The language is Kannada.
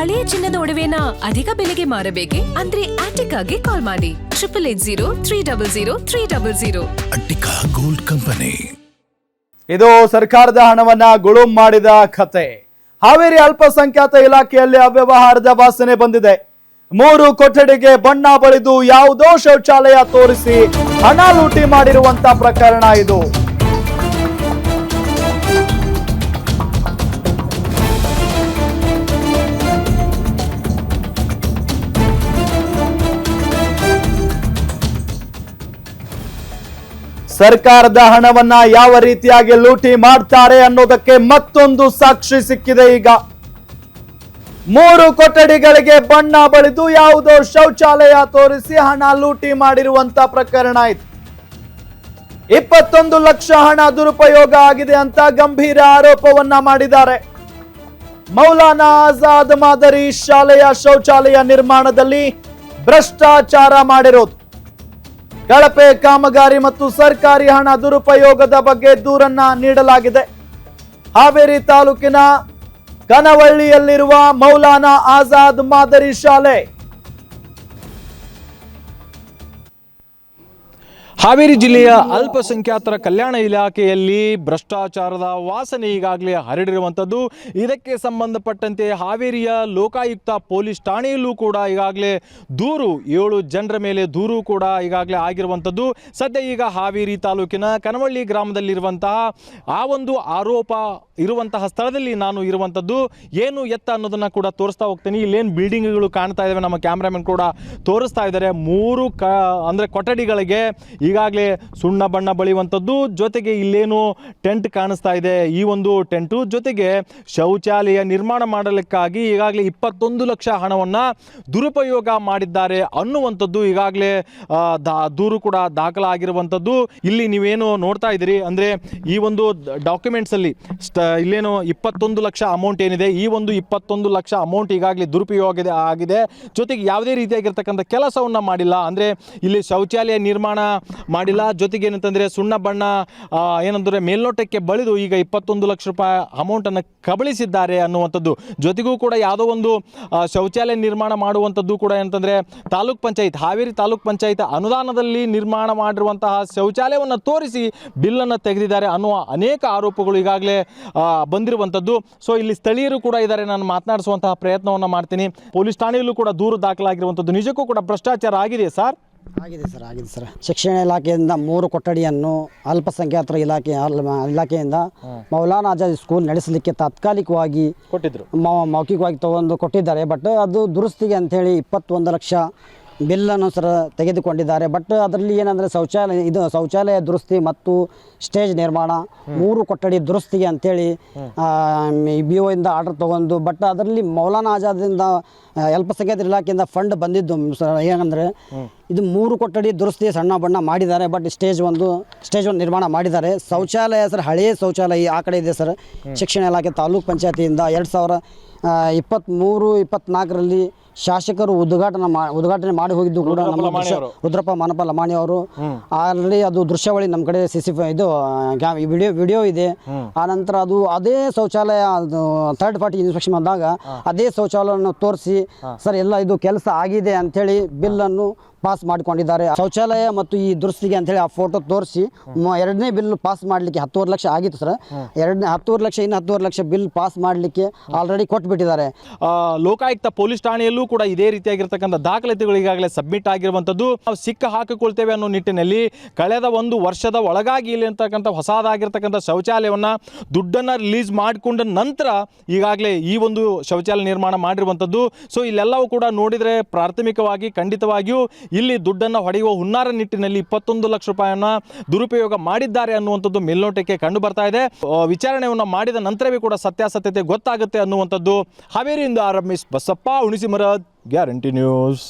ಹಳೆಯ ಚಿನ್ನದ ಒಡವೆನ ಅಧಿಕ ಬೆಲೆಗೆ ಮಾರಬೇಕೆ ಅಂದ್ರೆ ಆಟಿಕಾಗೆ ಕಾಲ್ ಮಾಡಿ 880300 ಅಟ್ಟಿಕಾ ಗೋಲ್ಡ್ ಕಂಪನಿ. ಇದು ಸರ್ಕಾರದ ಹಣವನ್ನ ಗುಳುಂ ಮಾಡಿದ ಕತೆ. ಹಾವೇರಿ ಅಲ್ಪಸಂಖ್ಯಾತ ಇಲಾಖೆಯಲ್ಲಿ ಅವ್ಯವಹಾರದ ವಾಸನೆ ಬಂದಿದೆ. 3 ಕೊಠಡಿಗೆ ಬಣ್ಣ ಬಳಿದು ಯಾವುದೋ ಶೌಚಾಲಯ ತೋರಿಸಿ ಹಣ ಲೂಟಿ ಮಾಡಿರುವಂತ ಪ್ರಕರಣ ಇದು. ಸರ್ಕಾರದ ಹಣವನ್ನ ಯಾವ ರೀತಿಯಾಗಿ ಲೂಟಿ ಮಾಡ್ತಾರೆ ಅನ್ನೋದಕ್ಕೆ ಮತ್ತೊಂದು ಸಾಕ್ಷಿ ಸಿಕ್ಕಿದೆ. ಈಗ 3 ಕೊಠಡಿಗಳಿಗೆ ಬಣ್ಣ ಬಳಿದು ಯಾವುದೋ ಶೌಚಾಲಯ ತೋರಿಸಿ ಹಣ ಲೂಟಿ ಮಾಡಿರುವಂತ ಪ್ರಕರಣ ಇದು. 21 ಲಕ್ಷ ಹಣ ದುರುಪಯೋಗ ಆಗಿದೆ ಅಂತ ಗಂಭೀರ ಆರೋಪವನ್ನ ಮಾಡಿದ್ದಾರೆ. ಮೌಲಾನಾ ಆಜಾದ್ ಮಾದರಿ ಶಾಲೆಯ ಶೌಚಾಲಯ ನಿರ್ಮಾಣದಲ್ಲಿ ಭ್ರಷ್ಟಾಚಾರ ಮಾಡಿರೋದು, ಕಳಪೆ ಕಾಮಗಾರಿ ಮತ್ತು ಸರ್ಕಾರಿ ಹಣ ದುರುಪಯೋಗದ ಬಗ್ಗೆ ದೂರನ್ನ ನೀಡಲಾಗಿದೆ. ಹಾವೇರಿ ತಾಲೂಕಿನ ಕನವಳ್ಳಿಯಲ್ಲಿರುವ ಮೌಲಾನಾ ಆಜಾದ್ ಮಾದರಿ ಶಾಲೆ. ಹಾವೇರಿ ಜಿಲ್ಲೆಯ ಅಲ್ಪಸಂಖ್ಯಾತರ ಕಲ್ಯಾಣ ಇಲಾಖೆಯಲ್ಲಿ ಭ್ರಷ್ಟಾಚಾರದ ವಾಸನೆ ಈಗಾಗಲೇ ಹರಡಿರುವಂಥದ್ದು. ಇದಕ್ಕೆ ಸಂಬಂಧಪಟ್ಟಂತೆ ಹಾವೇರಿಯ ಲೋಕಾಯುಕ್ತ ಪೊಲೀಸ್ ಠಾಣೆಯಲ್ಲೂ ಕೂಡ ಈಗಾಗಲೇ 7 ಜನರ ಮೇಲೆ ದೂರು ಕೂಡ ಈಗಾಗಲೇ ಆಗಿರುವಂಥದ್ದು. ಸದ್ಯ ಈಗ ಹಾವೇರಿ ತಾಲೂಕಿನ ಕನವಳ್ಳಿ ಗ್ರಾಮದಲ್ಲಿರುವಂತಹ ಆ ಒಂದು ಆರೋಪ ಇರುವಂತಹ ಸ್ಥಳದಲ್ಲಿ ನಾನು ಇರುವಂಥದ್ದು. ಏನು ಎತ್ತ ಅನ್ನೋದನ್ನು ಕೂಡ ತೋರಿಸ್ತಾ ಹೋಗ್ತೀನಿ. ಇಲ್ಲೇನು ಬಿಲ್ಡಿಂಗ್ಗಳು ಕಾಣ್ತಾ ಇದ್ದಾವೆ, ನಮ್ಮ ಕ್ಯಾಮ್ರಾಮನ್ ಕೂಡ ತೋರಿಸ್ತಾ ಇದ್ದಾರೆ. 3 ಕೊಠಡಿಗಳಿಗೆ ಈಗಾಗಲೇ ಸುಣ್ಣ ಬಣ್ಣ ಬಳಿಯುವಂಥದ್ದು, ಜೊತೆಗೆ ಇಲ್ಲೇನು ಟೆಂಟ್ ಕಾಣಿಸ್ತಾ ಇದೆ, ಈ ಒಂದು ಟೆಂಟು ಜೊತೆಗೆ ಶೌಚಾಲಯ ನಿರ್ಮಾಣ ಮಾಡಲಿಕ್ಕಾಗಿ ಈಗಾಗಲೇ 21 ಲಕ್ಷ ಹಣವನ್ನು ದುರುಪಯೋಗ ಮಾಡಿದ್ದಾರೆ ಅನ್ನುವಂಥದ್ದು ಈಗಾಗಲೇ ದೂರು ಕೂಡ ದಾಖಲಾಗಿರುವಂಥದ್ದು. ಇಲ್ಲಿ ನೀವೇನು ನೋಡ್ತಾ ಇದ್ದೀರಿ ಅಂದರೆ ಈ ಒಂದು ಡಾಕ್ಯುಮೆಂಟ್ಸಲ್ಲಿ ಇಲ್ಲೇನು 21 ಲಕ್ಷ ಅಮೌಂಟ್ ಏನಿದೆ, ಈ ಒಂದು 21 ಲಕ್ಷ ಅಮೌಂಟ್ ಈಗಾಗಲೇ ದುರುಪಯೋಗ ಆಗಿದೆ. ಜೊತೆಗೆ ಯಾವುದೇ ರೀತಿಯಾಗಿರ್ತಕ್ಕಂಥ ಕೆಲಸವನ್ನು ಮಾಡಿಲ್ಲ, ಅಂದರೆ ಇಲ್ಲಿ ಶೌಚಾಲಯ ನಿರ್ಮಾಣ ಮಾಡಿಲ್ಲ. ಜೊತೆಗೆ ಏನಂತಂದರೆ ಸುಣ್ಣ ಬಣ್ಣ ಏನಂದರೆ ಮೇಲ್ನೋಟಕ್ಕೆ ಬಳಿದು ಈಗ 21 ಲಕ್ಷ ರೂಪಾಯಿ ಅಮೌಂಟನ್ನು ಕಬಳಿಸಿದ್ದಾರೆ ಅನ್ನುವಂಥದ್ದು. ಜೊತೆಗೂ ಕೂಡ ಯಾವುದೋ ಒಂದು ಶೌಚಾಲಯ ನಿರ್ಮಾಣ ಮಾಡುವಂಥದ್ದು ಕೂಡ ಏನಂತಂದರೆ ಹಾವೇರಿ ತಾಲೂಕ್ ಪಂಚಾಯತ್ ಅನುದಾನದಲ್ಲಿ ನಿರ್ಮಾಣ ಮಾಡಿರುವಂತಹ ಶೌಚಾಲಯವನ್ನು ತೋರಿಸಿ ಬಿಲ್ಲನ್ನು ತೆಗೆದಿದ್ದಾರೆ ಅನ್ನುವ ಅನೇಕ ಆರೋಪಗಳು ಈಗಾಗಲೇ ಬಂದಿರುವಂಥದ್ದು. ಸೊ ಇಲ್ಲಿ ಸ್ಥಳೀಯರು ಕೂಡ ಇದ್ದಾರೆ, ನಾನು ಮಾತನಾಡಿಸುವಂತಹ ಪ್ರಯತ್ನವನ್ನು ಮಾಡ್ತೀನಿ. ಪೊಲೀಸ್ ಠಾಣೆಯಲ್ಲೂ ಕೂಡ ದೂರು ದಾಖಲಾಗಿರುವಂಥದ್ದು. ನಿಜಕ್ಕೂ ಕೂಡ ಭ್ರಷ್ಟಾಚಾರ ಆಗಿದೆ ಸರ್? ಆಗಿದೆ ಸರ್. ಶಿಕ್ಷಣ ಇಲಾಖೆಯಿಂದ 3 ಕೊಠಡಿಯನ್ನು ಅಲ್ಪಸಂಖ್ಯಾತರ ಇಲಾಖೆಯಿಂದ ಮೌಲಾನಾ ಆಜಾದ್ ಸ್ಕೂಲ್ ನಡೆಸಲಿಕ್ಕೆ ತಾತ್ಕಾಲಿಕವಾಗಿ ಕೊಟ್ಟಿದ್ರು, ಮೌಖಿಕವಾಗಿ ಕೊಟ್ಟಿದ್ದಾರೆ. ಬಟ್ ಅದು ದುರಸ್ತಿಗೆ ಅಂಥೇಳಿ 21 ಲಕ್ಷ ಬಿಲ್ಲನ್ನು ತೆಗೆದುಕೊಂಡಿದ್ದಾರೆ. ಬಟ್ ಅದರಲ್ಲಿ ಏನಂದರೆ ಶೌಚಾಲಯ ದುರಸ್ತಿ ಮತ್ತು ಸ್ಟೇಜ್ ನಿರ್ಮಾಣ 3 ಕೊಠಡಿ ದುರಸ್ತಿಗೆ ಅಂಥೇಳಿ BO ಇಂದ ಆರ್ಡರ್ ತೊಗೊಂಡು, ಬಟ್ ಅದರಲ್ಲಿ ಮೌಲಾನಾ ಆಜಾದಿಂದ ಅಲ್ಪಸಂಖ್ಯಾತರ ಇಲಾಖೆಯಿಂದ ಫಂಡ್ ಬಂದಿದ್ದು ಏನಂದರೆ ಇದು 3 ಕೊಠಡಿ ದುರಸ್ತಿ ಸಣ್ಣ ಬಣ್ಣ ಮಾಡಿದ್ದಾರೆ. ಬಟ್ ಸ್ಟೇಜ್ ಒಂದು ನಿರ್ಮಾಣ ಮಾಡಿದ್ದಾರೆ. ಶೌಚಾಲಯ ಹಳೆಯ ಶೌಚಾಲಯ ಆ ಕಡೆ ಇದೆ ಸರ್. ಶಿಕ್ಷಣ ಇಲಾಖೆ ತಾಲೂಕ್ ಪಂಚಾಯತಿಯಿಂದ 2023-24ರಲ್ಲಿ ಶಾಸಕರು ಉದ್ಘಾಟನೆ ಮಾಡಿ ಹೋಗಿದ್ದು ಕೂಡ ನಮ್ಮ ರುದ್ರಪ್ಪ ಮಾನಪ್ಪ ಲಮಾಣಿ ಅವರು. ಆಲ್ರೆಡಿ ಅದು ದೃಶ್ಯಾವಳಿ ನಮ್ಮ ಕಡೆ ವಿಡಿಯೋ ಇದೆ. ಆನಂತರ ಅದೇ ಶೌಚಾಲಯ ಥರ್ಡ್ ಪಾರ್ಟಿ ಇನ್ಸ್ಪೆಕ್ಷನ್ ಬಂದಾಗ ಅದೇ ಶೌಚಾಲಯವನ್ನು ತೋರಿಸಿ ಸರ್ ಎಲ್ಲ ಇದು ಕೆಲಸ ಆಗಿದೆ ಅಂಥೇಳಿ ಬಿಲ್ಲನ್ನು ಪಾಸ್ ಮಾಡಿಕೊಂಡಿದ್ದಾರೆ. ಶೌಚಾಲಯ ಮತ್ತು ಈ ದುರಸ್ತಿಗೆ ಅಂಥೇಳಿ ಆ ಫೋಟೋ ತೋರಿಸಿ 2ನೇ ಬಿಲ್ ಪಾಸ್ ಮಾಡಲಿಕ್ಕೆ 10 ಲಕ್ಷ ಆಗಿತ್ತು ಸರ್. 10 ಲಕ್ಷ ಇನ್ನು 10 ಲಕ್ಷ ಬಿಲ್ ಪಾಸ್ ಮಾಡಲಿಕ್ಕೆ ಆಲ್ರೆಡಿ ಕೊಟ್ಬಿಟ್ಟಿದ್ದಾರೆ. ಲೋಕಾಯುಕ್ತ ಪೊಲೀಸ್ ಠಾಣೆಯಲ್ಲೂ ಕೂಡ ಇದೇ ರೀತಿಯಾಗಿರ್ತಕ್ಕಂಥ ದಾಖಲಾತಿಗಳು ಈಗಾಗಲೇ ಸಬ್ಮಿಟ್ ಆಗಿರುವಂಥದ್ದು. ನಾವು ಸಿಕ್ಕ ಹಾಕಿಕೊಳ್ತೇವೆ ಅನ್ನೋ ನಿಟ್ಟಿನಲ್ಲಿ ಕಳೆದ 1 ವರ್ಷದ ಒಳಗಾಗಿ ಇಲ್ಲಿ ಅಂತಕ್ಕಂಥ ಹೊಸದಾಗಿರ್ತಕ್ಕಂಥ ಶೌಚಾಲಯವನ್ನು ದುಡ್ಡನ್ನು ರಿಲೀಸ್ ಮಾಡಿಕೊಂಡ ನಂತರ ಈಗಾಗಲೇ ಈ ಒಂದು ಶೌಚಾಲಯ ನಿರ್ಮಾಣ ಮಾಡಿರುವಂಥದ್ದು. ಸೊ ಇಲ್ಲೆಲ್ಲವೂ ಕೂಡ ನೋಡಿದರೆ ಪ್ರಾಥಮಿಕವಾಗಿ ಖಂಡಿತವಾಗಿಯೂ ಇಲ್ಲಿ ದುಡ್ಡನ್ನು ಹೊಡೆಯುವ ಹುನ್ನಾರ ನಿಟ್ಟಿನಲ್ಲಿ 21 ಲಕ್ಷ ರೂಪಾಯಿಯನ್ನು ದುರುಪಯೋಗ ಮಾಡಿದ್ದಾರೆ ಅನ್ನುವಂಥದ್ದು ಮೇಲ್ನೋಟಕ್ಕೆ ಕಂಡು ಬರ್ತಾ ಇದೆ. ವಿಚಾರಣೆಯನ್ನು ಮಾಡಿದ ನಂತರವೇ ಕೂಡ ಸತ್ಯಾಸತ್ಯತೆ ಗೊತ್ತಾಗುತ್ತೆ ಅನ್ನುವಂಥದ್ದು. ಹಾವೇರಿಯಿಂದ ಆರಂಭಿಸಿ ಬಸಪ್ಪ ಉಣಿಸಿಮರದ್, ಗ್ಯಾರಂಟಿ ನ್ಯೂಸ್.